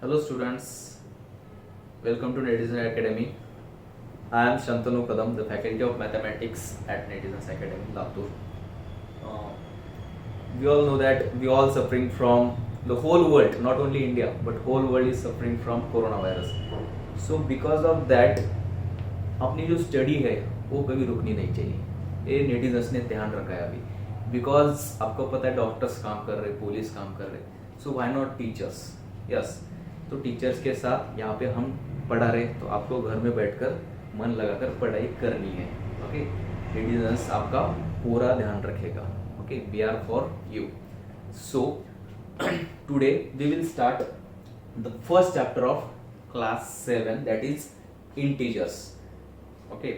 Hello students, welcome to Netizens Academy. I am Shantanu Kadam, the Faculty of Mathematics at Netizens Academy, Latur. Uh, we all know that we all suffering from the whole world, not only India, but whole world is suffering from coronavirus. So because of that, अपनी जो study है वो कभी रुकनी नहीं चाहिए। ये netizens ने ध्यान रखा है अभी, बिकॉज आपको पता है डॉक्टर्स काम कर रहे, पुलिस काम कर रहे, so why not teachers. Yes, तो टीचर्स के साथ यहाँ पे हम पढ़ा रहे, तो आपको घर में बैठकर मन लगाकर पढ़ाई करनी है। ओके, नेटिजन्स आपका पूरा ध्यान रखेगा। Okay, we are for you. So today we will start the first chapter of class 7, that is integers. Okay,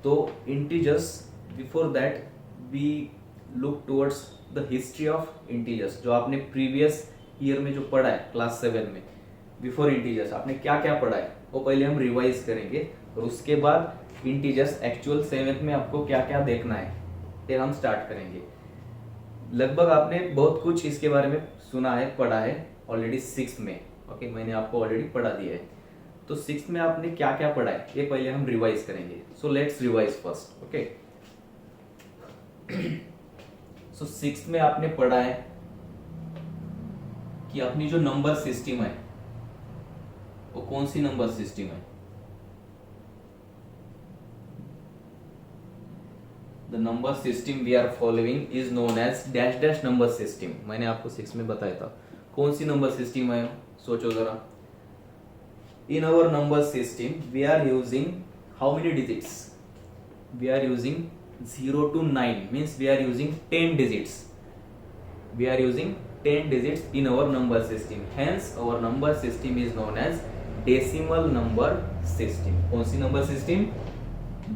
तो integers, before that we look towards the history of integers. जो आपने previous year में जो पढ़ा है class 7 में, before integers आपने क्या क्या पढ़ा है वो पहले हम रिवाइज करेंगे, और उसके बाद इंटीजर्स एक्चुअल 7th में आपको क्या क्या देखना है ये हम स्टार्ट करेंगे। लगभग आपने बहुत कुछ इसके बारे में सुना है, पढ़ा है ऑलरेडी 6th में। ओके, मैंने आपको ऑलरेडी पढ़ा दिया है। तो 6th में आपने क्या क्या पढ़ा है ये पहले हम रिवाइज करेंगे। So let's revise first. Okay, so 6th में आपने पढ़ा है कि अपनी जो नंबर सिस्टम है वो कौन सी नंबर सिस्टम है। The number system we are following is known as dash dash number system. मैंने आपको 6 में बताया था कौन सी नंबर सिस्टम है। सोचो जरा, in our number system we are using how many digits? We are using 0 to 9, means we are using 10 digits. We are using 10 digits in our number system, hence our number system is known as decimal number system. कौन सी number system?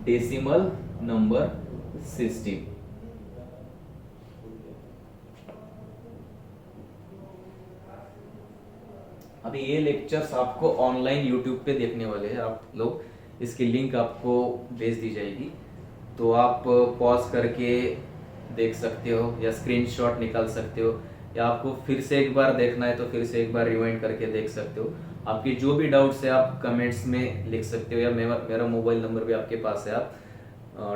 Decimal number system. अभी ये lectures आपको online YouTube पे देखने वाले हैं आप लोग, इसकी लिंक आपको भेज दी जाएगी, तो आप पॉज करके देख सकते हो या स्क्रीनशॉट निकाल सकते हो, या आपको फिर से एक बार देखना है तो फिर से एक बार रिवाइंड करके देख सकते हो। आपके जो भी डाउट्स है आप कमेंट्स में लिख सकते हो, या मेरा मोबाइल नंबर भी आपके पास है, आप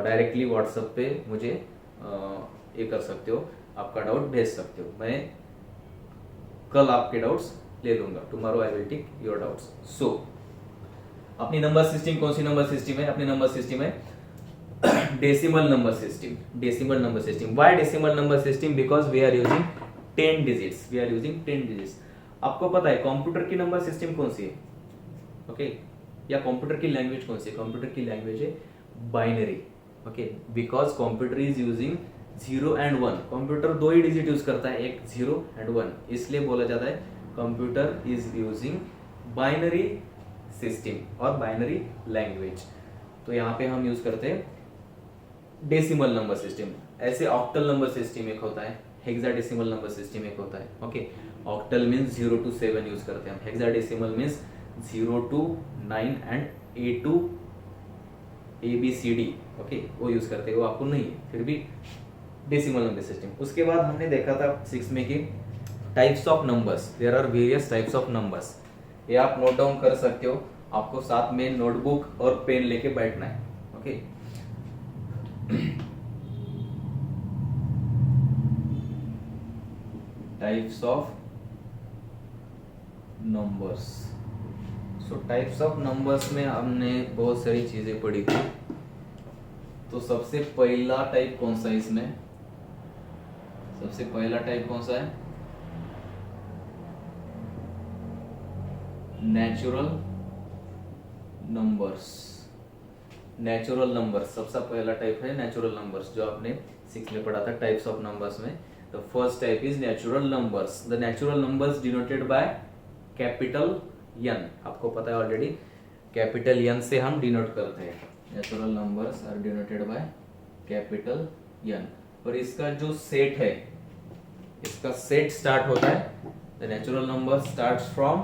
डायरेक्टली व्हाट्सएप पे मुझे ये कर सकते हो, आपका डाउट भेज सकते हो। मैं कल आपके डाउट्स ले लूंगा, tomorrow I will take your doubts. So अपनी नंबर सिस्टम कौन सी नंबर सिस्टम है? अपनी नंबर सिस्टम है decimal number system. Decimal number system, why decimal number system? Because we are using 10 digits. We are using 10 digits. आपको पता है computer की नंबर सिस्टम कौन सी है? ओके, या कंप्यूटर की लैंग्वेज कौन सी है? कंप्यूटर की लैंग्वेज है binary. Okay, because computer is using 0 and 1। Computer दो ही डिजिट यूज करता है, एक 0 and 1, इसलिए बोला जाता है computer is using binary system और बाइनरी लैंग्वेज। तो यहाँ पे हम यूज करते हैं डेसिमल नंबर सिस्टम। ऐसे ऑक्टल नंबर सिस्टम एक होता है, हेक्साडेसिमल नंबर सिस्टम एक होता है। Okay, octal means 0 to 7 use करते हैं हम, hexadecimal means 0 to 9 and A to ABCD। Okay, वो यूज करते हैं, वो आपको नहीं है, फिर भी डेसिमल नंबर सिस्टम। उसके बाद हमने देखा था 6 में कि types of numbers, there are various types of numbers. ये आप नोट डाउन कर सकते हो, आपको साथ में नोटबुक और पेन लेके बैठना है। Okay, types of numbers. So types of numbers में हमने बहुत सारी चीजें पढ़ी थी। तो सबसे पहला टाइप कौन सा है इसमें? सबसे पहला टाइप कौन सा है? Natural numbers. नेचुरल नंबर्स सबसे पहला टाइप है नेचुरल नंबर्स, जो आपने 6 में पढ़ा था टाइप्स ऑफ नंबर्स में। The first type is natural numbers. The natural numbers denoted by capital N। आपको पता है ऑलरेडी, कैपिटल N से हम डिनोट करते हैं। Natural numbers are denoted by capital N। और इसका जो सेट है, इसका सेट स्टार्ट होता है, the natural number starts from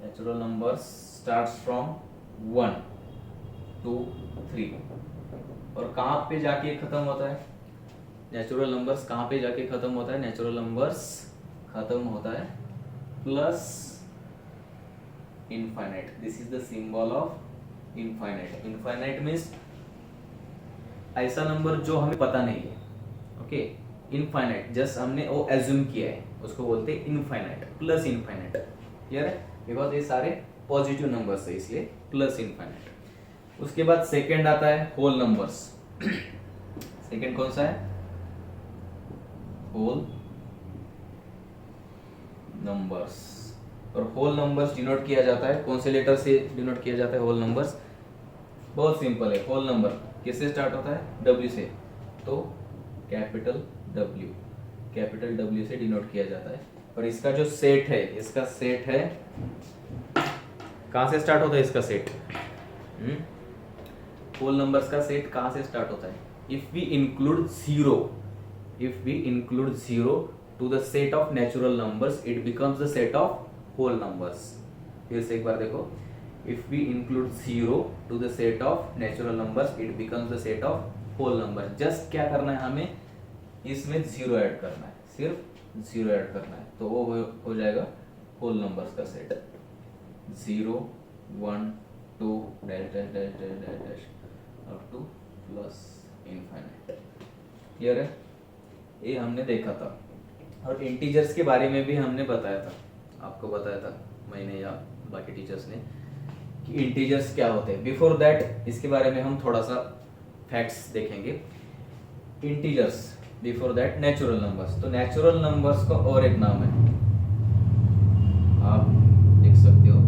natural numbers starts from 1 2 3। और कहां पे जाके खत्म होता है? नेचुरल नंबर्स कहां पे जाके खत्म होता है? नेचुरल नंबर्स खत्म होता है plus infinite. This is the symbol of infinite. Infinite means ऐसा नंबर जो हमें पता नहीं है. ओके, इनफाइनाइट जस्ट हमने वो एज्यूम किया है, उसको बोलते हैं इनफाइनाइट. प्लस इनफाइनाइट, क्लियर है? बिकॉज ये सारे पॉजिटिव नंबर्स है, इसलिए प्लस इनफाइनाइट. उसके बाद सेकंड आता है होल नंबर्स. सेकंड कौन सा है? Whole numbers. और होल नंबर्स डिनोट किया जाता है कौन से लेटर से डिनोट किया जाता है? होल नंबर्स बहुत सिंपल है. होल नंबर किससे स्टार्ट होता है? डब्ल्यू से. तो कैपिटल डब्ल्यू से डिनोट किया जाता है. और इसका जो सेट है, इसका सेट है, कहां से स्टार्ट होता है इसका सेट? होल नंबर्स का सेट कहां से स्टार्ट होता है? If we include zero to the set of natural numbers, it becomes the set of whole numbers. फिर से एक बार देखो. If we include zero to the set of natural numbers, it becomes the set of whole number. Just क्या करना है हमें? इसमें जीरो ऐड करना है, सिर्फ जीरो ऐड करना है, तो वो हो जाएगा होल नंबर्स का set. 0 1 2 dash dash dash dash dash dash up two plus infinite. Clear है? ये हमने देखा था. और इंटीजर्स के बारे में भी हमने बताया था, आपको बताया था मैंने या बाकी टीचर्स ने कि इंटीजर्स क्या होते हैं. बिफोर दैट इसके बारे में हम थोड़ा सा फैक्ट्स देखेंगे. Integers before that natural numbers. तो नेचुरल नंबर्स का और एक नाम है, आप लिख सकते हो.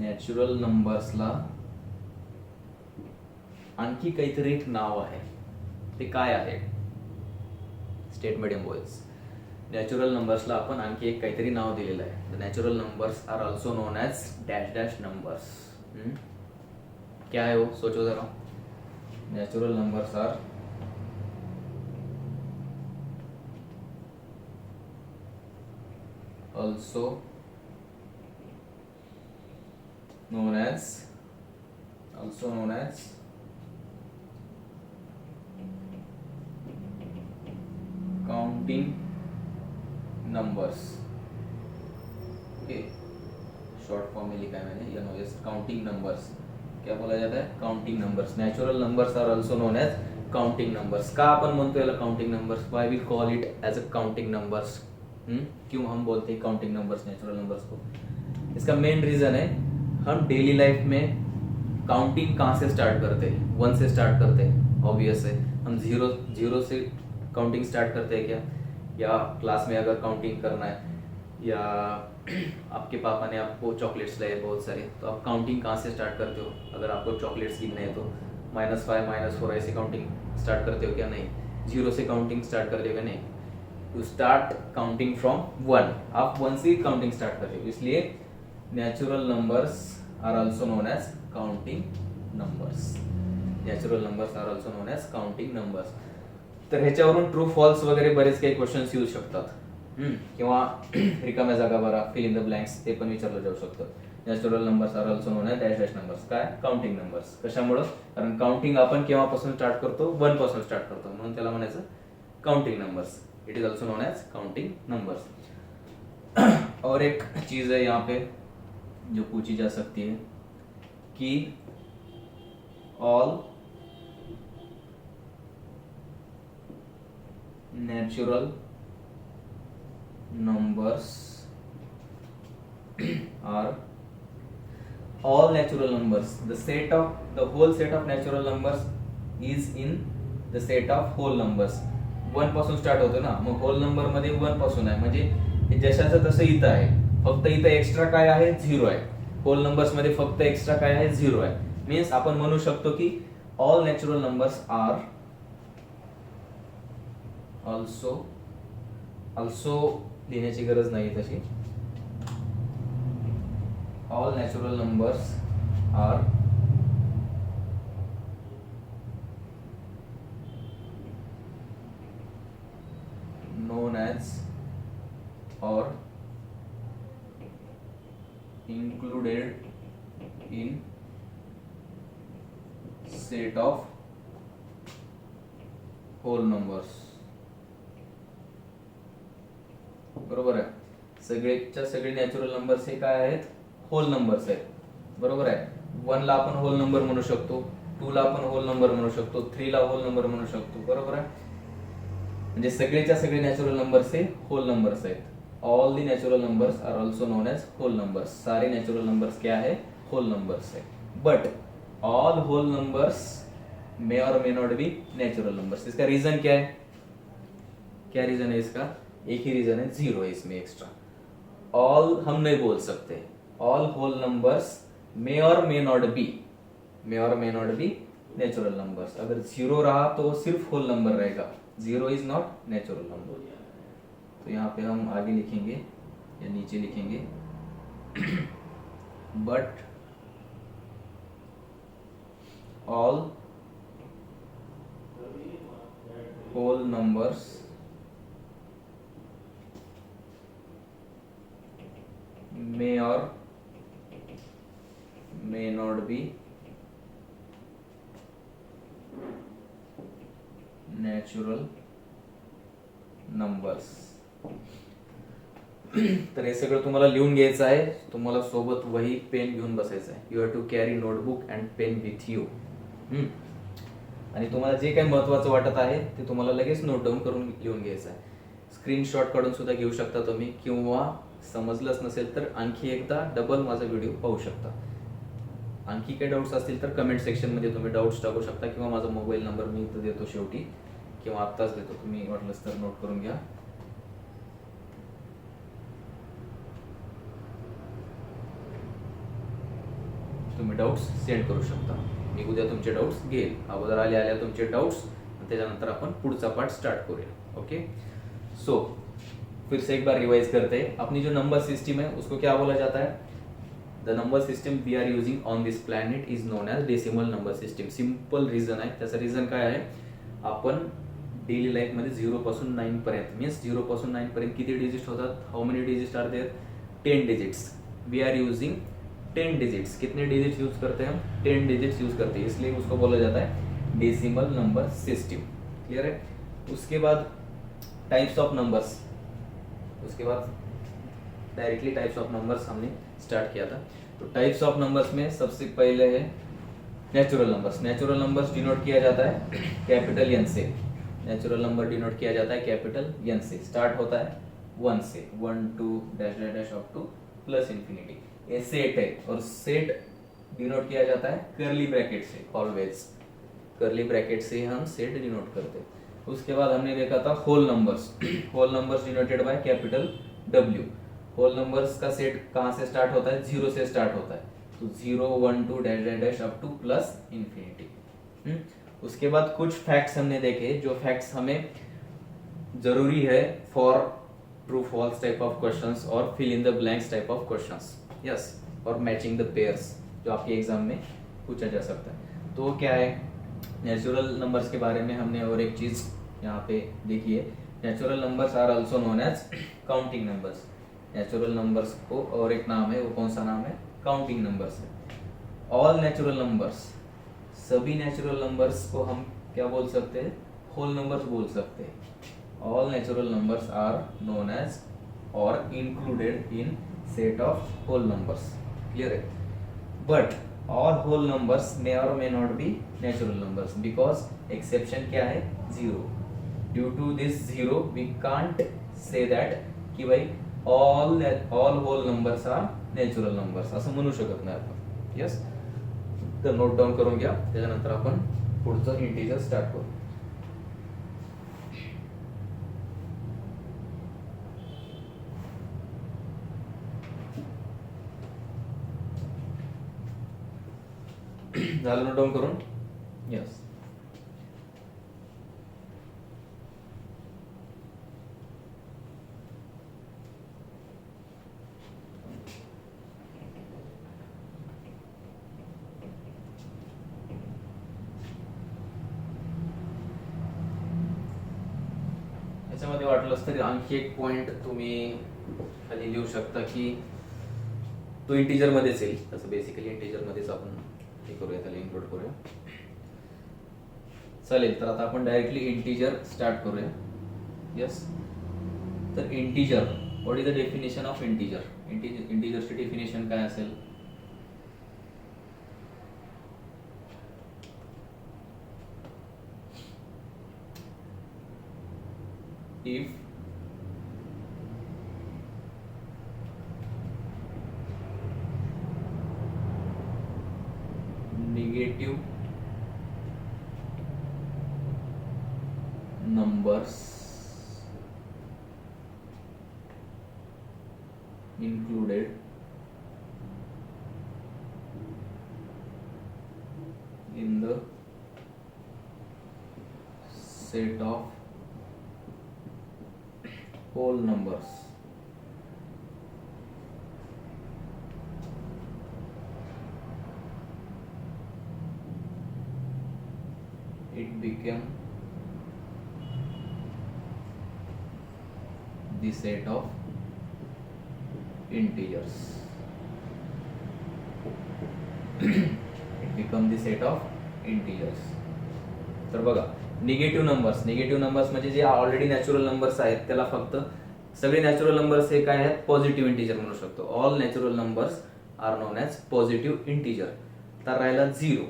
नॅचरल नंबर्सला आणखी काहीतरी एक नाव आहे. ते काय आहे? State medium boys. नॅचरल नंबर्सला आपण आणखी एक काहीतरी नाव दिलेलं आहे. The natural numbers are also known as dash dash numbers. क्या है वो? सोचो जरा. Natural numbers are also known as counting numbers. Okay, short form में लिखा है मैंने, या नो यस, काउंटिंग नंबर्स. क्या बोला जाता है? Counting numbers. Natural numbers are also known as counting numbers. का आपण म्हणतो याला counting numbers? Why we call it as a counting numbers? क्यों हम बोलते हैं काउंटिंग नंबर्स नेचुरल नंबर्स को? इसका मेन रीजन है, हम डेली लाइफ में काउंटिंग कहाँ से स्टार्ट करते हैं? 1 से स्टार्ट करते हैं, ऑब्वियस है. हम जीरो से काउंटिंग स्टार्ट करते हैं क्या? या क्लास में अगर काउंटिंग करना है, या आपके पापा ने आपको चॉकलेट्स लाए बहुत सारे, तो आप काउंटिंग कहाँ से स्टार्ट करते हो? अगर आपको चॉकलेट्स गिनने हैं तो -5 -4 ऐसे काउंटिंग स्टार्ट करते हो क्या? नहीं. जीरो से काउंटिंग स्टार्ट करते हो क्या? नहीं. To start counting from 1. आप 1 से काउंटिंग स्टार्ट करते हो, इसलिए natural numbers are also known as counting numbers. Natural numbers are also known as counting numbers. तर ह्याच्यावरून ट्रू फॉल्स वगैरे बरेच काही क्वेश्चन्स येऊ शकतात. किंवा रिकाम्या जागा भरा, फिल इन द ब्लँक्स, ते पण विचारलं जाऊ शकतं. Natural numbers are also known as dash dash numbers. काय? Counting numbers. कशामुळं? कारण काउंटिंग आपण केव्हापासून स्टार्ट करतो? 1 पासून स्टार्ट करतो, म्हणून त्याला म्हणायचं counting numbers. It is also known as counting numbers. और एक चीज है यहाँ पे जो पूछी जा सकती है कि all natural numbers are all natural numbers, the whole set of natural numbers is in the set of whole numbers. 1 पासून स्टार्ट होतो ना, मग होल नंबर मध्ये 1 पासून आहे, म्हणजे जशाचं तसं इथं आहे. फक्त इथं एक्स्ट्रा काय आहे? 0 आहे. होल नंबर्स मध्ये फक्त एक्स्ट्रा काय आहे? 0 आहे. मीन्स आपण म्हणू शकतो की all natural numbers are also लिहिण्याची गरज नाही तशी. all natural numbers are known as or included in set of whole numbers. बरोबर आहे. सगळेच्या सगळे नॅचरल नंबर्स हे काय आहेत, होल नंबर्स आहेत. बरोबर आहे. 1 ला आपण होल नंबर म्हणू शकतो, 2 ला आपण होल नंबर म्हणू शकतो, 3 ला होल नंबर म्हणू शकतो. बरोबर आहे. म्हणजे सगळेच्या सगळे नॅचरल नंबर्स हे होल नंबर्स आहेत. All the natural numbers are also known as whole numbers. सारे नॅचरल नंबर्स क्या है, होल नंबर्स है. But all whole numbers may or may not be natural numbers. इसका रीजन क्या है, क्या रीजन है इसका, एक ही रीजन है, जीरो है इसमें एक्स्ट्रा. ऑल हम नहीं बोल सकते. All whole numbers may or may not B, may or may not be natural numbers. अगर जीरो रहा तो वो सिर्फ होल नंबर रहेगा. Zero is not natural number. तो यहाँ पे हम आगे लिखेंगे या नीचे लिखेंगे but all whole numbers may or may not be natural numbers. तर हे सगळं तुम्हाला लिहून घ्यायचं आहे. तुम्हाला सोबत वही पेन घेऊन बसायचं आहे. You have to carry notebook and pen with you. आणि तुम्हाला जे काही महत्त्वाचं वाटत आहे ते तुम्हाला लगेच नोट डाऊन करून लिहून घ्यायचं आहे. स्क्रीनशॉट काढून सुद्धा घेऊ शकता तुम्ही, किंवा समजलंच नसेल तर आणखी एकदा डबल माझा व्हिडिओ पाहू शकता. आणखी काही डाऊट्स असतील तर कमेंट सेक्शनमध्ये तुम्ही डाऊट्स टाकू शकता, किंवा माझा मोबाईल नंबर मी इथं देतो शेवटी, किंवा आत्ताच देतो, तुम्ही वाटलंच तर नोट करून घ्या. तुम्ही डाऊट्स सेंड करू शकता. मी उद्या तुमचे डाउट्स घेईल. अगोदर आल्या तुमचे डाउट्स, त्याच्यानंतर आपण पुढचा पार्ट स्टार्ट करूया. ओके. सो फिर से एक बार रिवाइज करते हैं. अपनी जो नंबर सिस्टम है उसको क्या बोला जाता है, the number system we are using on this planet is known as decimal number system. Simple reason आहे. त्याचं रिझन काय आहे, आपण डेली लाईफ मध्ये 0 पासून 9 पर्यंत, मीन्स 0 पासून 9 पर्यंत किती डिजिट होतात, how many digits are there, 10 digits. We are using 10 digits. कितने डिजिट्स यूज करते हैं हम, 10 डिजिट्स यूज करते हैं, इसलिए उसको बोला जाता है डेसिमल नंबर सिस्टम. क्लियर है. उसके बाद टाइप्स ऑफ नंबर्स, उसके बाद डायरेक्टली टाइप्स ऑफ नंबर्स हमने स्टार्ट किया था. तो टाइप्स ऑफ नंबर्स में सबसे पहले है natural numbers. Natural numbers denote किया जाता है कैपिटल एन से. नेचुरल नंबर डिनोट किया जाता है कैपिटल एन से. स्टार्ट होता है 1 से, 1 2 dash dash dash up two plus infinity. ये सेट है, और सेट डिनोट किया जाता है कर्ली ब्रैकेट से. ऑलवेज कर्ली ब्रैकेट से हम सेट डिनोट करते हैं. उसके बाद हमने देखा था whole numbers. Whole numbers denoted by capital W. Whole numbers का सेट कहाँ से स्टार्ट होता है, 0 से स्टार्ट होता है. तो 0 1 2 dash dash dash up two plus infinity. उसके बाद कुछ फैक्ट्स हमने देखे, जो फैक्ट्स हमें जरूरी है for true false type of questions और fill in the blanks type of questions. Yes, और मैचिंग द पेयर्स जो आपके एग्जाम में पूछा जा सकता है. तो क्या है, नेचुरल नंबर्स के बारे में हमने और एक चीज यहाँ पे देखी है. Natural numbers are also known as counting numbers. Natural numbers को और एक नाम है, वो कौन सा नाम है, काउंटिंग नंबर्स है. ऑल नेचुरल नंबर्स, सभी नेचुरल नंबर्स को हम क्या बोल सकते हैं, होल नंबर्स बोल सकते हैं. All natural numbers are known as or included in set of whole numbers. Clear है. But all whole numbers may or may not be natural numbers, because exception क्या है, 0. Due to this 0 we can't say that कि भाई all whole numbers are natural numbers, असं म्हणू शकत नाही आपण. यस, तर नोट डाऊन करून घ्या. त्याच्यानंतर आपण पुढचं इंटिजर स्टार्ट करू. झालं नोट डाऊन करून. यस. याच्यामध्ये वाटलंच तरी आणखी एक पॉइंट तुम्ही खाली लिहू शकता की तो इंटिजर मध्येच येईल. तसं बेसिकली इंटिजर मध्येच आपण हे करूया, त्याला इन्क्लूड करूया. चालेल. तर आता आपण डायरेक्टली इंटिजर स्टार्ट करूया. यस. तर integer what is the definition of integer? इंटीजरची डेफिनेशन काय असेल? If negative numbers included in the set of whole numbers it became the set of integers. It become the set of integers. तर बघा, negative numbers म्हणजे जे already natural numbers आहेत त्याला फक्त सगळे नॅचरल नंबर्स हे काय आहेत? पॉझिटिव्ह इंटिजर म्हणू शकतो. All natural numbers are known as positive integer. तर राहिला झिरो.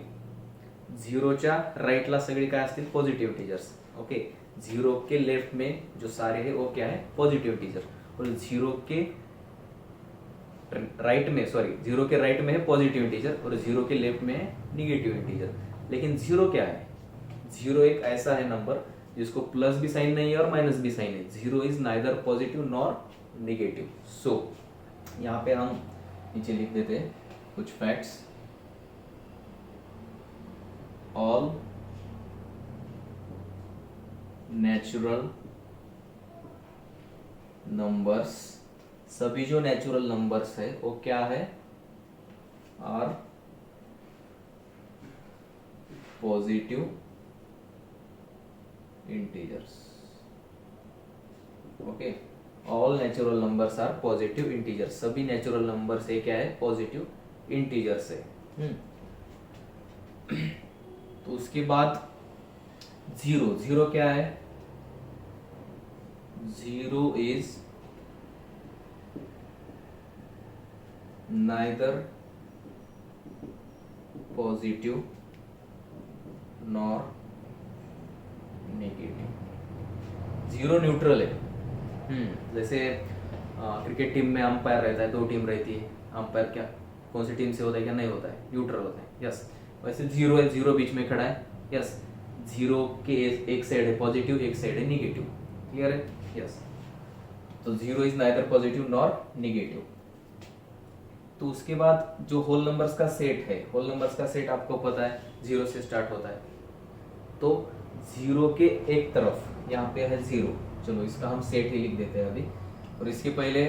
झिरोच्या राइटला सगळे काय असतील? Positive integers. ओके, जीरो के लेफ्ट में जो सारे हैं वो क्या है? Positive integer. और जीरो के राइट में है पॉजिटिव इंटीजर और जीरो के लेफ्ट में है निगेटिव इंटीजर. लेकिन जीरो क्या है? जीरो एक ऐसा है नंबर जिसको प्लस भी साइन नहीं है और माइनस भी साइन है. Zero is neither positive nor negative. So यहाँ पे हम नीचे लिख देते हैं कुछ फैक्ट्स. ऑल नेचुरल नंबर्स, सभी जो नेचुरल नंबर्स है वो क्या है? Are positive integers. Okay, all natural numbers are positive integers. सभी नेचुरल नंबर से क्या है? पॉजिटिव इंटीजर्स है. तो उसके बाद जीरो क्या है? Zero is neither positive nor negative. Zero neutral है. जैसे क्रिकेट टीम में अंपायर रहता है, दो टीम रहती है. अंपायर क्या कौन सी टीम से होता है? क्या नहीं होता है? न्यूट्रल होता है. यस, वैसे जीरो है, जीरो बीच में खड़ा है. यस, जीरो के एक साइड है पॉजिटिव, एक साइड है निगेटिव. क्लियर है? यस. तो zero is neither positive nor negative. तो उसके बाद जो होल नंबर्स का सेट है, होल नंबर्स का सेट आपको पता है जीरो से स्टार्ट होता है. तो जीरो के एक तरफ यहाँ पे है जीरो. चलो इसका हम सेट ही लिख देते हैं अभी. और इसके पहले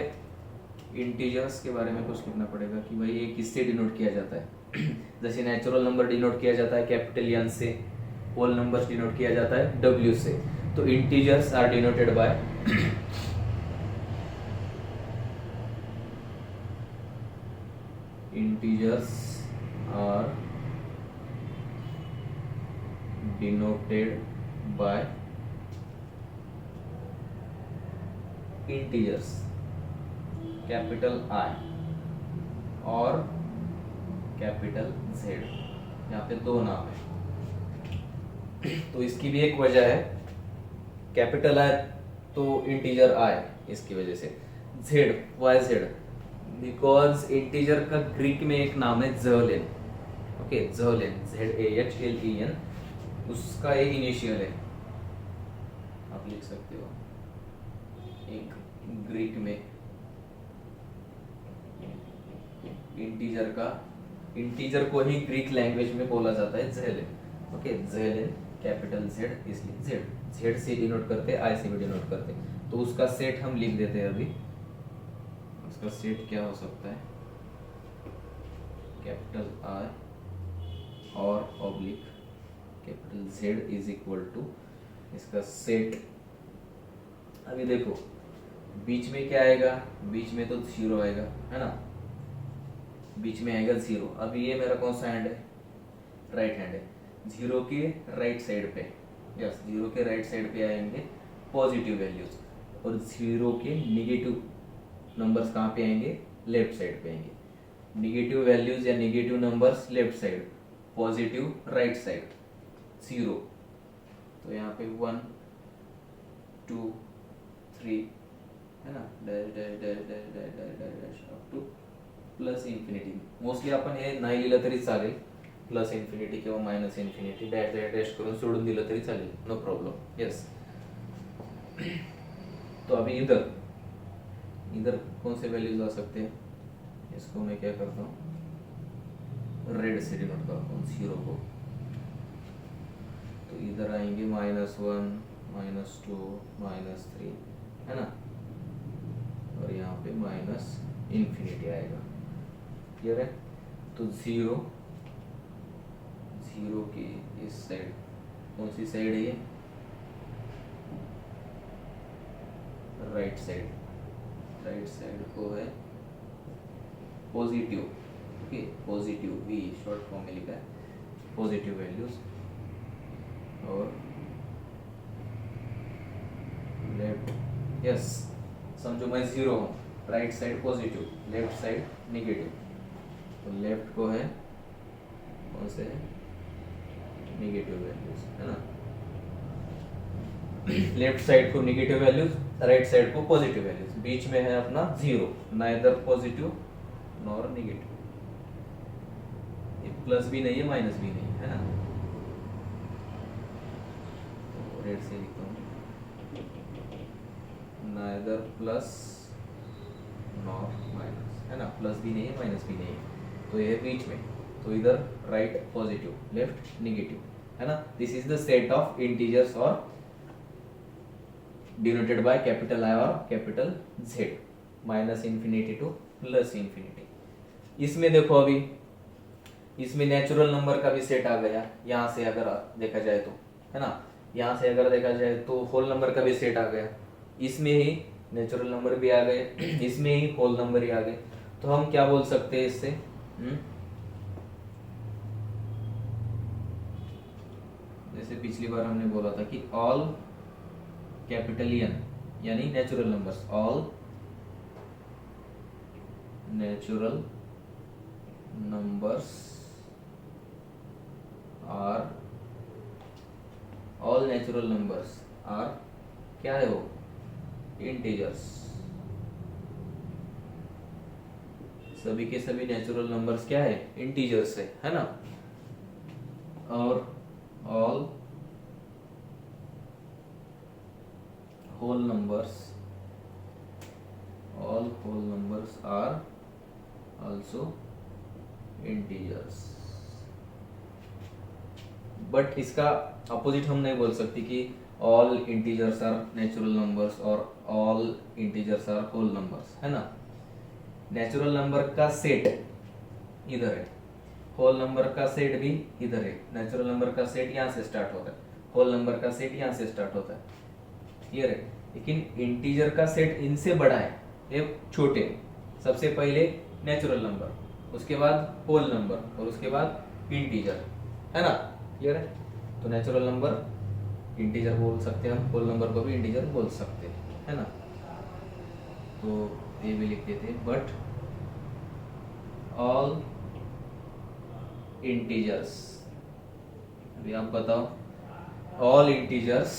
इंटीजर्स के बारे में कुछ लिखना पड़ेगा कि भाई ये किससे डिनोट किया जाता है. जैसे नेचुरल नंबर डिनोट किया जाता है कैपिटल एन से, होल नंबर्स डिनोट किया जाता है डब्ल्यू से. तो integers are denoted by integers are denoted by integers capital I और capital Z. यहाँ पे दो नाम है. तो इसकी भी एक वजह है. कैपिटल I तो इंटीजर I, इसकी वजह से. Z, why Z, because integer का ग्रीक में एक नाम है ज़लेन. ओके, ज़लेन, ZAHLEN, उसका एक इनिशियल है. आप लिख सकते हो. एक ग्रीक में इंटीजर को ही ग्रीक लैंग्वेज में बोला जाता है ज़लेन. ओके, ज़लेन, कैपिटल Z, इसलिए Z से डिनोट करते, I से भी डिनोट करते. तो उसका सेट हम लिख देते हैं अभी. उसका सेट क्या हो सकता है? कैपिटल I और oblique capital Z is equal to इसका सेट. अभी देखो बीच में क्या आएगा? बीच में तो जीरो आएगा, है ना. बीच में आएगा जीरो. अभी ये मेरा कौन सा हैंड है? राइट हैंड है. जीरो के राइट साइड पे, यस, जीरो के राइट साइड पे आएंगे पॉजिटिव वैल्यूज और जीरो के निगेटिव नंबर्स कहाँ पे आएंगे, लेफ्ट साइड पे आएंगे। निगेटिव वैल्यूज या negative numbers left side, positive right side, 0 तो यहाँ पे 1 2 3 है ना, dash dash dash dash dash dash dash dash up two plus infinity. Mostly आपण हे नाही लिहिलं तरी चालेल, प्लस इन्फिनिटी किंवा minus infinity dash dash dash करून सोडून दिलं तरी चालेल, नो प्रॉब्लम। यस, तो अभी इधर इधर कौन से वैल्यूज आ सकते हैं, इसको मैं क्या करता हूँ, रेड से डिनोट करता हूँ 0 को। तो इधर आएंगे -1 -2 -3 है ना, और यहाँ पे माइनस इन्फिनिटी आएगा। क्लियर है? तो 0 की इस साइड, कौन सी साइड है ये, राइट साइड, राइट साइड को है positive, okay, positive V short form में लिखा है, पॉजिटिव वैल्यूज, और लेफ्ट, यस समझो मैं 0 हूँ, right side positive, left side negative, तो लेफ्ट को है कौन से निगेटिव वैल्यूज है ना, लेफ्ट साइड को निगेटिव वैल्यूज, राइट साइड को पॉजिटिव वैल्यूज, बीच में है अपना 0, नाइदर पॉजिटिव नॉर निगेटिव, ये प्लस भी नहीं है माइनस भी नहीं है ना, तो रेड से लिखता हूँ, नाइदर प्लस नॉर माइनस है ना, प्लस भी नहीं है माइनस भी नहीं है, तो ये बीच में, तो इधर राइट पॉजिटिव, लेफ्ट निगेटिव है ना। This is the set of integers और डिनोटेड बाय कैपिटल I और capital Z, minus infinity two plus infinity. इसमें देखो अभी इसमें नेचुरल नंबर का भी सेट आ गया, यहाँ से अगर देखा जाए तो है ना, यहाँ से अगर देखा जाए तो होल नंबर का भी सेट आ गया, इसमें ही नेचुरल नंबर भी आ गए, इसमें ही होल नंबर ही आ गए। तो हम क्या बोल सकते हैं इससे, जैसे पिछली बार हमने बोला था कि ऑल कैपिटल N यानी natural numbers, all natural numbers are, all natural numbers are क्या है वो, इंटीजर्स, सभी के सभी नेचुरल नंबर्स क्या है, इंटीजर्स है ना, और all whole numbers are also integers। But इसका अपोजिट हम नहीं बोल सकते कि all integers are natural numbers और all integers are whole numbers, है ना। नेचुरल नंबर का सेट इधर है, होल नंबर का सेट भी इधर है, नेचुरल नंबर का सेट यहाँ से स्टार्ट होता है, होल नंबर का सेट यहाँ से स्टार्ट होता है, क्लियर है। लेकिन इंटीजर का सेट इनसे बड़ा है, ये छोटे, सबसे पहले नेचुरल नंबर, उसके बाद होल नंबर और उसके बाद इंटीजर, है ना, क्लियर है। तो नेचुरल नंबर इंटीजर बोल सकते हैं हम, होल नंबर को भी इंटीजर बोल सकते हैं, है ना। तो ये भी लिख देते हैं, बट ऑल इंटीजर्स, अभी आप बताओ, all integers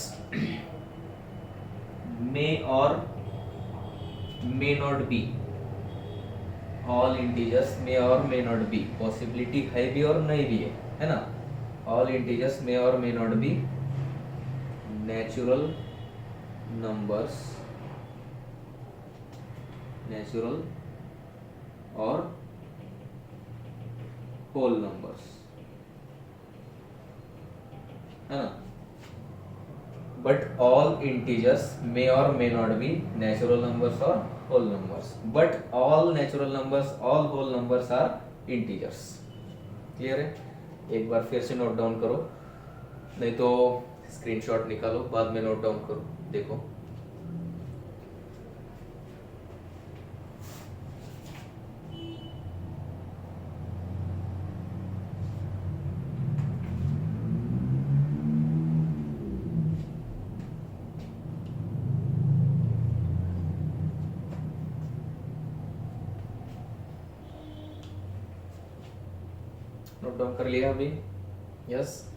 may or may not be, all integers may or may not be, possibility है भी और नहीं भी है ना। all integers may or may not be natural numbers, natural और whole numbers, है ना। But all integers may or may not be natural numbers or whole numbers. But all natural numbers, all whole numbers are integers. Clear है? एक बार फिर से note down करो, नहीं तो स्क्रीनशॉट निकालो, बाद में नोट डाउन करो, देखो। नोट डाउन कर लिया अभी? यस।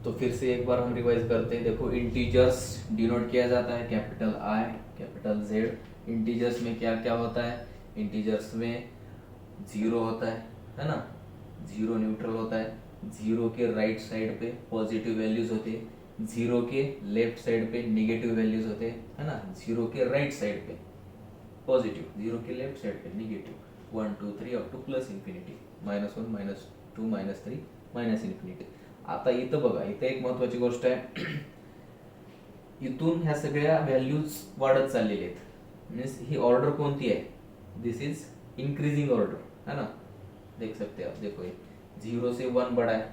तो फिर से एक बार हम रिवाइज करते हैं। देखो, इंटीजर्स डिनोट किया जाता है capital I, capital Z. Integers में क्या क्या होता है? इंटीजर्स में जीरो होता है ना? जीरो न्यूट्रल होता है। जीरो के राइट साइड पे पॉजिटिव वैल्यूज होते हैं, जीरो के लेफ्ट साइड पे नेगेटिव वैल्यूज होते हैं, है ना? जीरो के राइट साइड पे पॉजिटिव, जीरो के लेफ्ट साइड पे negative. 1 2 3 up two plus infinity, -1 -2 -3 minus infinity. आता इथं बघा, इथं एक महत्वाची गोष्ट आहे. इथून ह्या सगळ्या व्हॅल्यूज वाढत चाललेल्या आहेत. मीन्स ही ऑर्डर कोणती आहे? दिस इज इंक्रीजिंग ऑर्डर, है ना? देख सकते हैं आप. देखो, ये 0 से 1 बड़ा है,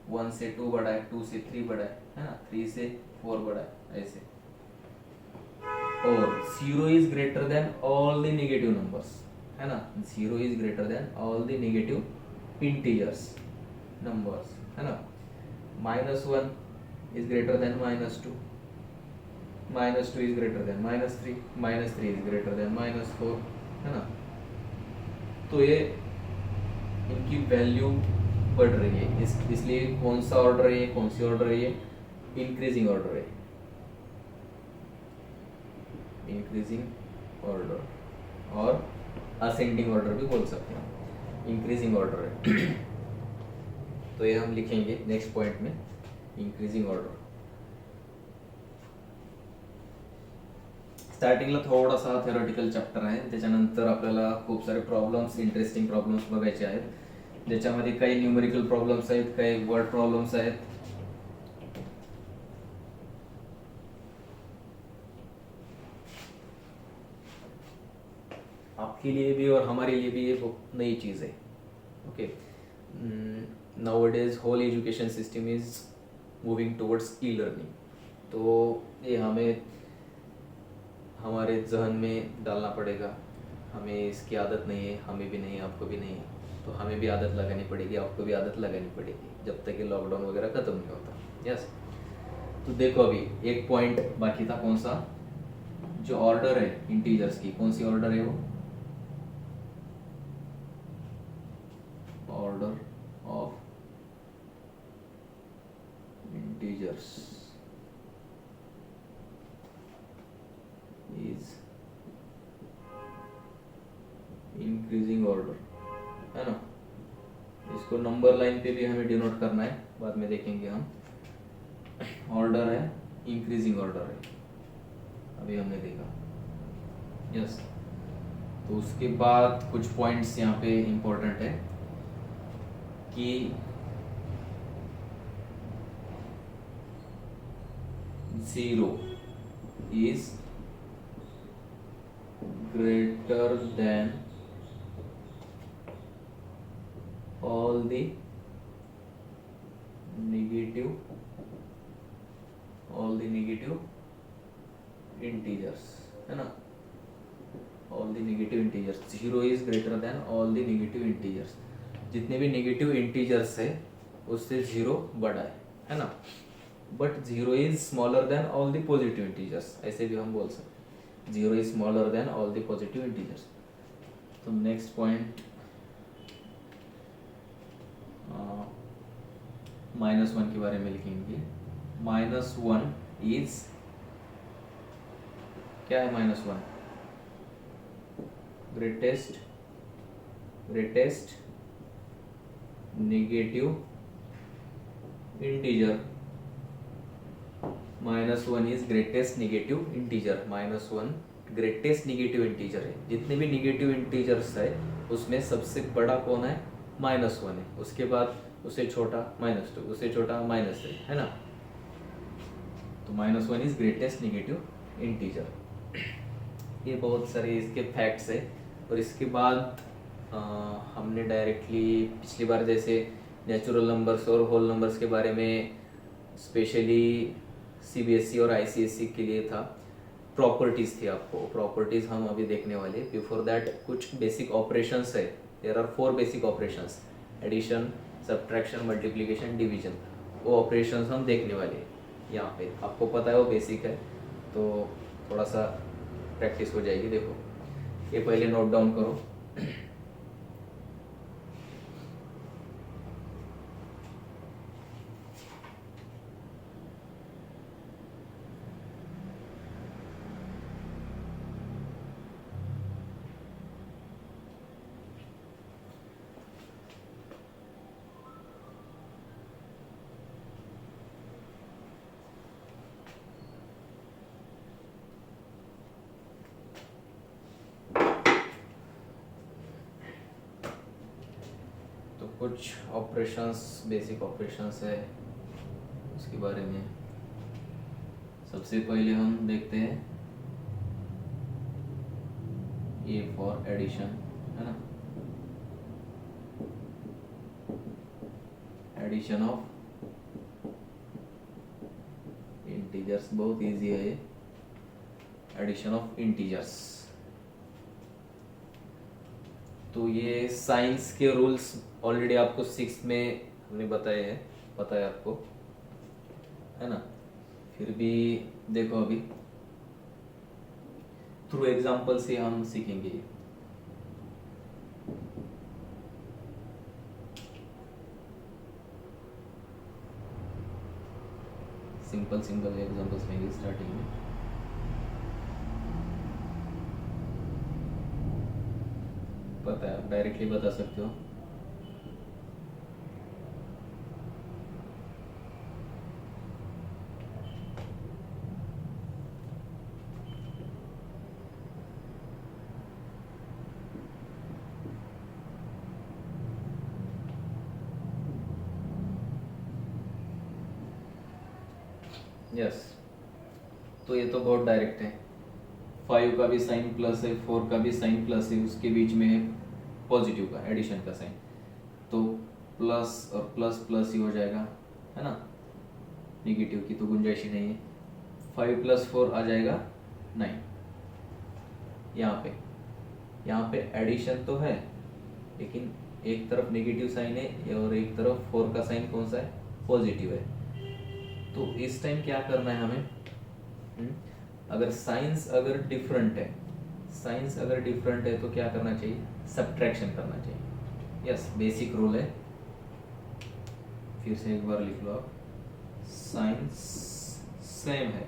1 से 2 बड़ा है, 2 से 3 बड़ा है ना? 3 से 4 बड़ा है, ऐसे. और 0 is greater than all the negative numbers, है ना? 0 is greater than all the negative integers numbers, है ना? -1 is greater than -2, -2 is greater than -3, -3 is greater than -4, है ना? तो ये इनकी वैल्यू बढ़ रही है. इसलिए कौन सा ऑर्डर है ये, कौन सी ऑर्डर है ये? इंक्रीजिंग ऑर्डर है. इंक्रीजिंग ऑर्डर और असेंडिंग ऑर्डर भी बोल सकते हैं. इंक्रीजिंग ऑर्डर है. तो ये हम लिखेंगे नेक्स्ट पॉइंट में, इंक्रीजिंग ऑर्डर. स्टार्टिंगला थोडासा थेरॉटिकल चॅप्टर आहे, त्याच्यानंतर आपल्याला खूप सारे प्रॉब्लेम्स, इंटरेस्टिंग प्रॉब्लेम्स बघायचे आहेत. ज्याच्यामध्ये काही न्यूमेरिकल प्रॉब्लेम्स आहेत, काही वर्ड प्रॉब्लेम्स आहेत. आपके लिए भी और हमारे लिए भी ये बहुत नई चीज़ है. Okay. Nowadays whole education system is moving towards e learning. तो ये हमें हमारे जहन में डालना पड़ेगा. हमें इसकी आदत नहीं है, हमें भी नहीं है, आपको भी नहीं है. तो हमें भी आदत लगानी पड़ेगी, आपको भी आदत लगानी पड़ेगी, जब तक ये लॉकडाउन वगैरह खत्म नहीं होता. यस. तो देखो, अभी एक पॉइंट बाकी था. कौन सा? जो ऑर्डर है इंटीजर्स की, कौन सी ऑर्डर है वो? Order of integers is increasing order, है ना? इसको नंबर लाइन पे भी हमें डिनोट करना है, बाद में देखेंगे हम. ऑर्डर है, इंक्रीजिंग ऑर्डर है, अभी हमने देखा. यस. तो उसके बाद कुछ पॉइंट्स यहाँ पे इंपॉर्टेंट है कि zero is greater than all the negative integers, है ना? all the negative integers. 0 is greater than all the negative integers. जितने भी नेगेटिव इंटीजर्स है उससे 0 बड़ा है ना? But 0 is smaller than all the positive integers, ऐसे भी हम बोल सकते. 0 is smaller than all the positive integers. तो नेक्स्ट पॉइंट -1 के बारे में लिखेंगे. -1 इज क्या है? -1 greatest negative integer. -1 is greatest negative integer. -1 greatest negative integer है. जितने भी नेगेटिव इंटीजर्स है उसमें सबसे बड़ा कौन है? -1 है. उसके बाद उससे छोटा -2, उससे छोटा -3, है ना? तो -1 इज ग्रेटेस्ट नेगेटिव इंटीजर. ये बहुत सारे इसके फैक्ट्स है. और इसके बाद हमने डायरेक्टली पिछली बार जैसे नेचुरल नंबर्स और होल नंबर्स के बारे में स्पेशली सीबीएसई और आईसीएसई के लिए था. प्रॉपर्टीज थी, आपको प्रॉपर्टीज हम अभी देखने वाले. बिफोर दैट कुछ बेसिक ऑपरेशंस है. There are 4 basic operations: addition, subtraction, multiplication, division. वो ऑपरेशंस हम देखने वाले हैं यहाँ पे. आपको पता है वो बेसिक है, तो थोड़ा सा प्रैक्टिस हो जाएगी. देखो, ये पहले नोट डाउन करो. कुछ ऑपरेशंस, बेसिक ऑपरेशंस है उसके बारे में। सबसे पहले हम देखते हैं ए फॉर एडिशन, है ना, एडिशन ऑफ इंटीजर्स, बहुत इजी है ये, एडिशन ऑफ इंटीजर्स। तो ये साइंस के रूल्स ऑलरेडी आपको 6 में हमने बताए हैं, पता है आपको, है ना। फिर भी देखो अभी थ्रू एग्जांपल से हम सीखेंगे। सिंपल सिंपल एग्जांपल्स लेंगे स्टार्टिंग में। पता है, आप डायरेक्टली बता सकते हो। यस, तो ये तो बहुत डायरेक्ट है। 5 का भी साइन प्लस है, 4 का भी साइन प्लस है, उसके बीच में है पॉजिटिव का, एडिशन का साइन, तो प्लस और प्लस प्लस ही हो जाएगा, है ना। नेगेटिव की तो गुंजाइश ही नहीं है। 5 + 4 आ जाएगा 9। यहाँ पे एडिशन तो है, लेकिन एक तरफ नेगेटिव साइन है और एक तरफ 4 का साइन कौन सा है, पॉजिटिव है। तो इस टाइम क्या करना है हमें, अगर साइंस अगर डिफरेंट है तो क्या करना चाहिए, सब्ट्रैक्शन करना चाहिए। यस, बेसिक रूल है, फिर से एक बार लिख लो आप। साइंस सेम है,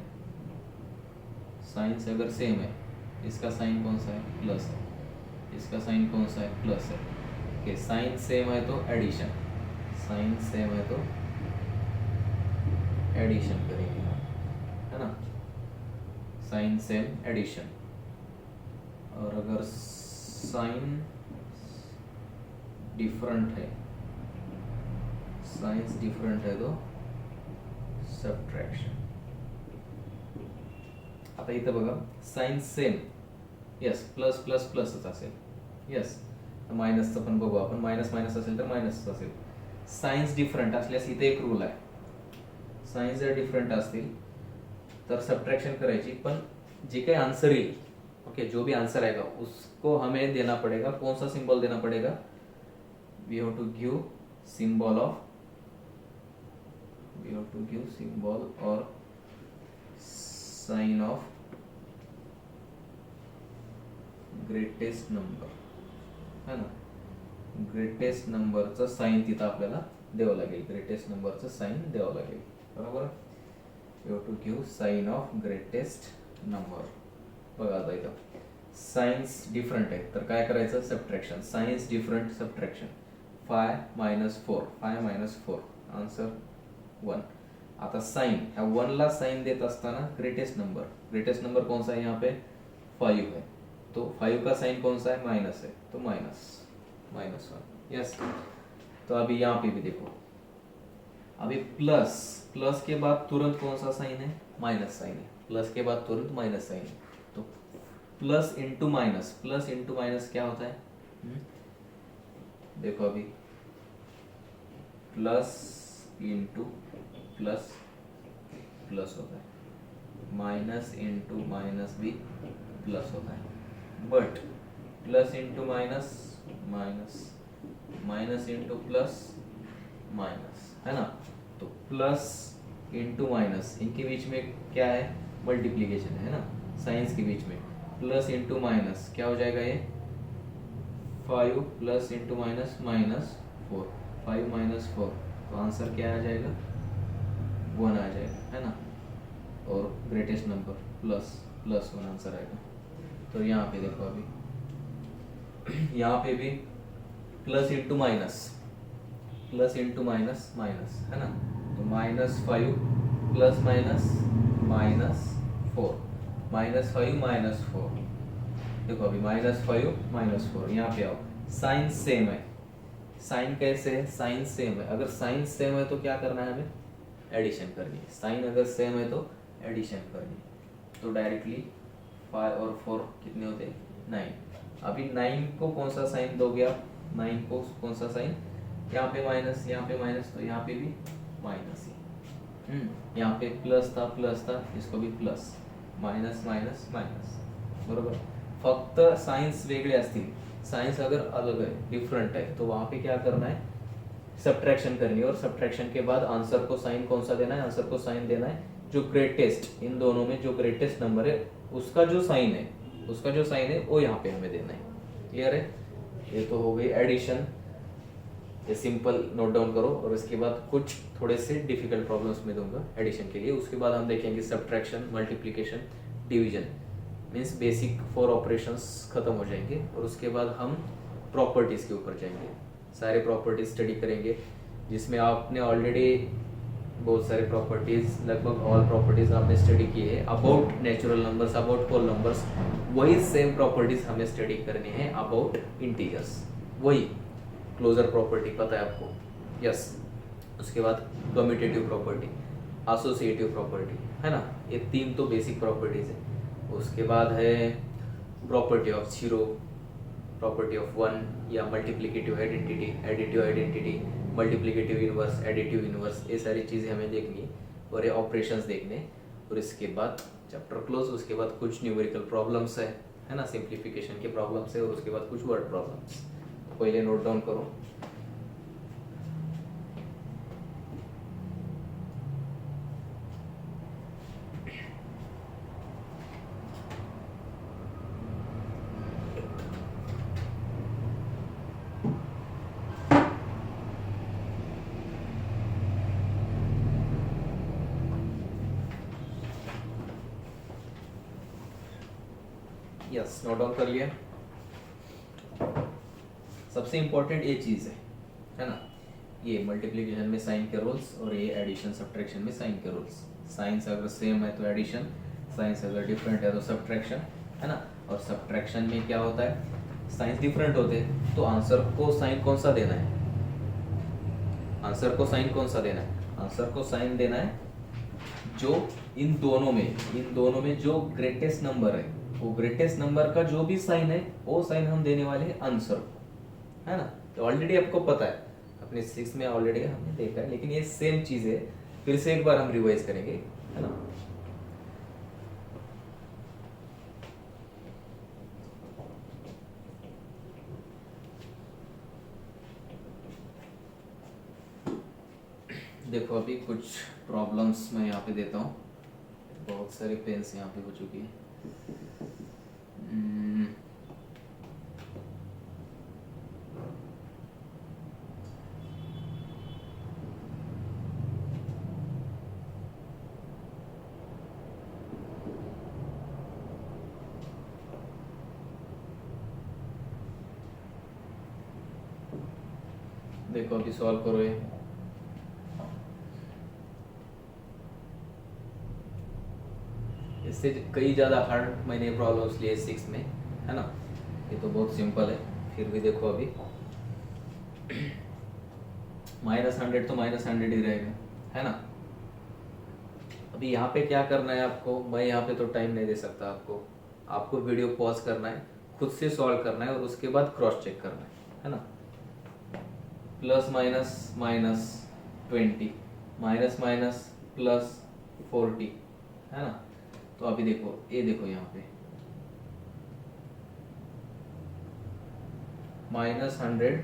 साइंस अगर सेम है, इसका साइन कौन सा है, प्लस है, इसका साइन कौन सा है, प्लस है। ओके, साइन सेम है तो एडिशन, साइन सेम है तो एडिशन करेंगे, है ना, साइन सेम एडिशन। और अगर साइन डिफरेंट है, साइंस डिफरेंट है तो सबट्रॅक्शन। आता इथं बघा sign same, yes, plus plus प्लसच असेल, यस, मायनसचं पण बघू आपण, मायनस मायनस असेल तर मायनसच असेल। साइन्स डिफरंट असल्यास इथे एक रूल आहे, साइन्स जर डिफरंट असतील तर सबट्रैक्शन करायची, पण जे काही आंसर येईल, ओके, जो भी आंसर आएगा उसको हमें देना पड़ेगा, कौन सा सिंबल देना पड़ेगा, we have to give symbol of, we have to give symbol और साइन ऑफ ग्रेटेस्ट नंबर, है ना, ग्रेटेस्ट नंबरचं साइन तिथं आपल्याला द्यावं लागेल, ग्रेटेस्ट नंबरचं साइन द्यावं लागेल, बरोबर। You have to give sign of greatest number. बघा आता इथं साइन्स डिफरंट आहे तर काय करायचं, subtraction, signs different, subtraction, 5 - 4, 5 - 4, answer 1। आता साइन, ह्या 1 ला साइन देत असताना ग्रेटेस्ट नंबर कौन सा है, यहाँ पे 5 है, तो 5 का साइन कौन सा है, माइनस है, तो -1, यस। तो अभी यहाँ पे भी देखो, अभी प्लस के बाद तुरंत कौन सा साइन है, माइनस साइन है, प्लस के बाद तुरंत माइनस साइन है, तो प्लस इंटू माइनस क्या होता है, देखो अभी प्लस इंटू प्लस प्लस होता है, माइनस इंटू माइनस भी प्लस होता है, but plus into minus minus, minus into plus minus, है ना। तो प्लस इंटू माइनस, इनके बीच में क्या है, मल्टीप्लीकेशन है ना, साइंस के बीच में प्लस इंटू माइनस क्या हो जाएगा, ये 5 प्लस इंटू माइनस -4, 5 - 4, तो आंसर क्या आ जाएगा, 1 आ जाएगा, है ना। और ग्रेटेस्ट नंबर +1 आंसर आएगा। तो यहाँ पे देखो अभी यहाँ पे भी प्लस इंटू माइनस माइनस, है ना, तो -5 प्लस माइनस -4, -5 -4, देखो अभी -5 -4, यहाँ पे आओ, साइन सेम है, साइन कैसे है, साइन सेम है, अगर साइन सेम है तो क्या करना है हमें, एडिशन करनी है। साइन अगर सेम है तो एडिशन करनी है। तो डायरेक्टली 5 और 4 कितने होते हैं, 9। अभी 9 को कौन सा साइन दोगे आप, 9 को कौन सा साइन, यहाँ पे माइनस, यहाँ पे माइनस, तो यहाँ पे भी माइनस ही। यहाँ पे प्लस था, इसको भी प्लस, मायनस मायनस मायनस, बरोबर। फक्त साइन्स वेगळे असतील, साइंस अगर अलग है, डिफरेंट है, तो वहां पे क्या करना है, सब्ट्रैक्शन करनी है। और सब्ट्रैक्शन के बाद आंसर को साइन कौन सा देना है, आंसर को साइन देना है जो ग्रेटेस्ट, इन दोनों में जो ग्रेटेस्ट नंबर है उसका जो साइन है वो यहाँ पे हमें देना है। क्लियर है, ये तो हो गई एडिशन, ये सिंपल नोट डाउन करो। और इसके बाद कुछ थोड़े से डिफिकल्ट प्रॉब्लम्स में दूंगा एडिशन के लिए। उसके बाद हम देखेंगे subtraction, multiplication, division, means basic 4 operations खत्म हो जाएंगे। और उसके बाद हम प्रॉपर्टीज के ऊपर जाएंगे, सारे प्रॉपर्टीज स्टडी करेंगे, जिसमें आपने ऑलरेडी बहुत सारे प्रॉपर्टीज, लगभग ऑल प्रॉपर्टीज आपने स्टडी की है about natural numbers, about whole numbers. वही सेम प्रॉपर्टीज हमें स्टडी करनी है अबाउट इंटीजर्स, वही क्लोजर प्रॉपर्टी पता है आपको, यस। उसके बाद कम्यूटेटिव प्रॉपर्टी, एसोसिएटिव प्रॉपर्टी, है ना, ये 3 तो बेसिक प्रॉपर्टीज है। उसके बाद है प्रॉपर्टी ऑफ 0, प्रॉपर्टी ऑफ 1 या multiplicative identity, additive identity, multiplicative inverse, additive inverse, ये सारी चीज़ें हमें देखनी है और ये ऑपरेशंस देखने। और इसके बाद चैप्टर क्लोज। उसके बाद कुछ न्यूमेरिकल प्रॉब्लम्स है ना, सिंप्लीफिकेशन के प्रॉब्लम्स है, और उसके बाद कुछ वर्ड प्रॉब्लम्स। पहले नोट डाउन करो। यस, नोट डाउन कर लिया। सबसे इंपॉर्टेंट ये चीज है ना, ये मल्टीप्लिकेशन में साइन के रूल्स और ये एडिशन सब्ट्रैक्शन में साइन के रूल्स। साइंस अगर सेम है तो एडिशन, साइंस अगर डिफरेंट है तो सब्ट्रैक्शन, है ना। और सब्ट्रैक्शन में क्या होता है, साइंस डिफरेंट होते हैं तो आंसर को साइन कौन सा देना है, आंसर को साइन कौन सा देना है, आंसर को साइन देना है जो इन दोनों में जो ग्रेटेस्ट नंबर है, वो ग्रेटेस्ट नंबर का जो भी साइन है वो साइन हम देने वाले हैं आंसर को, है ना। तो ऑलरेडी आपको पता है, अपने 6 में ऑलरेडी हमने देखा है, लेकिन ये सेम चीज है, फिर से एक बार हम रिवाइज करेंगे, है ना। देखो अभी कुछ प्रॉब्लम्स मैं यहाँ पे देता हूँ, बहुत सारे पेन्स यहाँ पे हो चुकी है। देखो अभी सॉल्व करो ये। इससे कई ज़्यादा हार्ड मैंने प्रॉब्लम्स लिए 6 में, है ना। ये तो बहुत सिंपल है, फिर भी देखो अभी -100 तो -100 ही रहेगा, है ना। अभी यहाँ पे क्या करना है आपको, मैं यहाँ पे तो टाइम नहीं दे सकता आपको वीडियो पॉज करना है, खुद से सॉल्व करना है और उसके बाद क्रॉस चेक करना है ना। Plus minus minus 20, minus minus plus 40, है ना। तो अभी देखो, ये देखो यहाँ पे -100 -100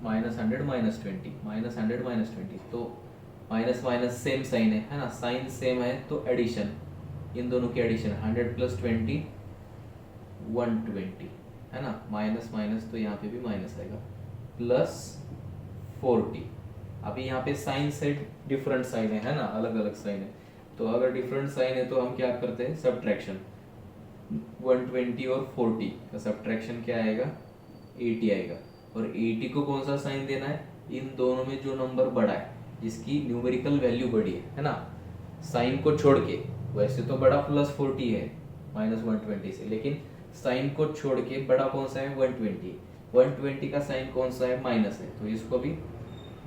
-20, -100 -20, तो माइनस माइनस सेम साइन है ना, साइन सेम है तो एडिशन, इन दोनों की एडिशन 100 + 20 120, है ना। माइनस माइनस तो यहाँ पे भी माइनस आएगा, प्लस 40। अभी यहाँ पे साइन से डिफरेंट साइन है ना, अलग अलग साइन है, तो अगर डिफरेंट साइन है तो हम क्या करते हैं, सब्ट्रैक्शन। 120 और 40 का सब्ट्रैक्शन क्या आएगा, 80 आएगा। और 80 को कौन सा साइन देना है, इन दोनों में जो नंबर बड़ा है, जिसकी न्यूमेरिकल वैल्यू बड़ी है ना, साइन को छोड़ के। वैसे तो बड़ा +40 है -120 से, लेकिन साइन को छोड़ के बड़ा कौन सा है, 120। 120 का साइन कौन सा है, माइनस है, तो इसको भी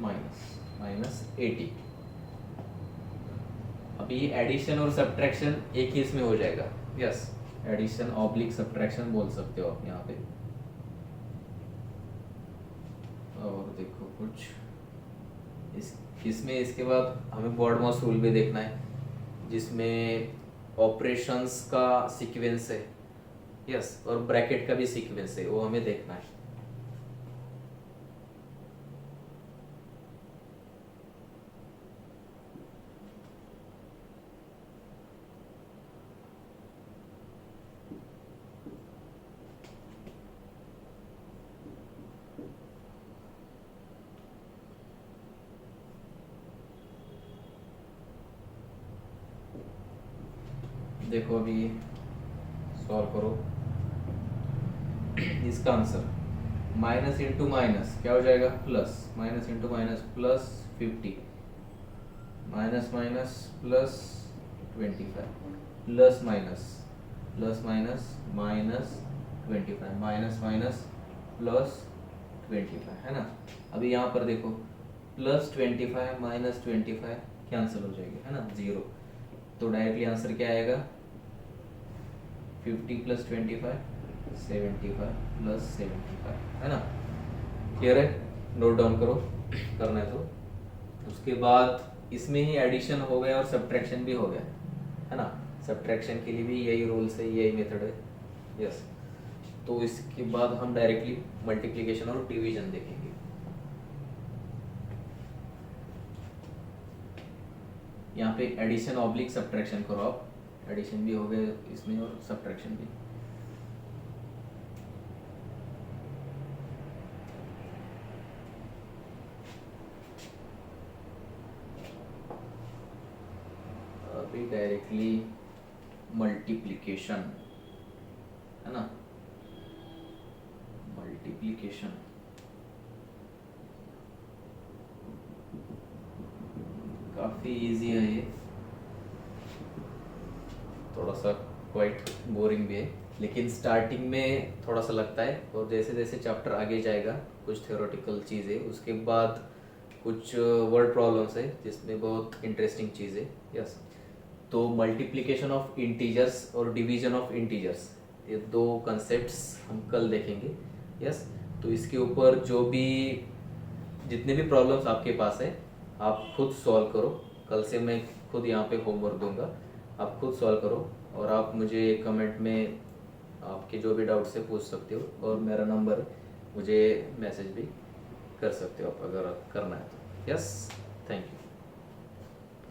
माइनस माइनस 80। अभी एडिशन और सब्ट्रैक्शन एक ही इसमें हो जाएगा। यस, एडिशन ऑब्लिक सब्ट्रैक्शन बोल सकते हो आप यहाँ पे। और देखो कुछ इसमें इसके बाद हमें BODMAS रूल भी देखना है, जिसमें ऑपरेशंस का सीक्वेंस है। यस, और ब्रैकेट का भी सीक्वेंस है, वो हमें देखना है। देखो अभी सॉल्व करो। इसका आंसर माइनस इंटू माइनस क्या हो जाएगा, plus, minus into minus plus 50, minus minus plus 25, plus minus minus 25, minus minus plus 25, है ना। अभी यहाँ पर देखो प्लस 25 माइनस 25 कैंसिल हो जाएगी, है ना, 0। तो डायरेक्टली आंसर क्या आएगा, 50 प्लस 25 75 प्लस 75, है ना। क्लियर है, नोट डाउन करो, करना है तो। उसके बाद इसमें ही एडिशन हो गया और सब्ट्रैक्शन भी हो गया, है ना। सब्ट्रैक्शन के लिए भी यही रूल्स है, यही मेथड है। यस, तो इसके बाद हम डायरेक्टली मल्टीप्लिकेशन और डिवीजन देखेंगे। यहाँ पे एडिशन ऑब्लिक सब्ट्रैक्शन करो आप, एडिशन भी हो गए इसमें और सब्ट्रैक्शन भी। अभी डायरेक्टली मल्टीप्लिकेशन, है ना, मल्टीप्लिकेशन। काफी इजी है ये, थोड़ा सा क्वाइट बोरिंग भी है, लेकिन स्टार्टिंग में थोड़ा सा लगता है, और जैसे जैसे चैप्टर आगे जाएगा कुछ थ्योरेटिकल चीज़ें, उसके बाद कुछ वर्ड प्रॉब्लम्स है जिसमें बहुत इंटरेस्टिंग चीज़ है। यस, तो मल्टीप्लिकेशन ऑफ इंटीजर्स और डिवीजन ऑफ इंटीजर्स, ये दो कंसेप्ट्स हम कल देखेंगे। यस, तो इसके ऊपर जो भी जितने भी प्रॉब्लम्स आपके पास है आप खुद सॉल्व करो। कल से मैं खुद यहाँ पे होमवर्क दूंगा, आप खुद सॉल्व करो, और आप मुझे कमेंट में आपके जो भी डाउट्स है पूछ सकते हो, और मेरा नंबर मुझे मैसेज भी कर सकते हो आप अगर करना है तो। Yes, thank you.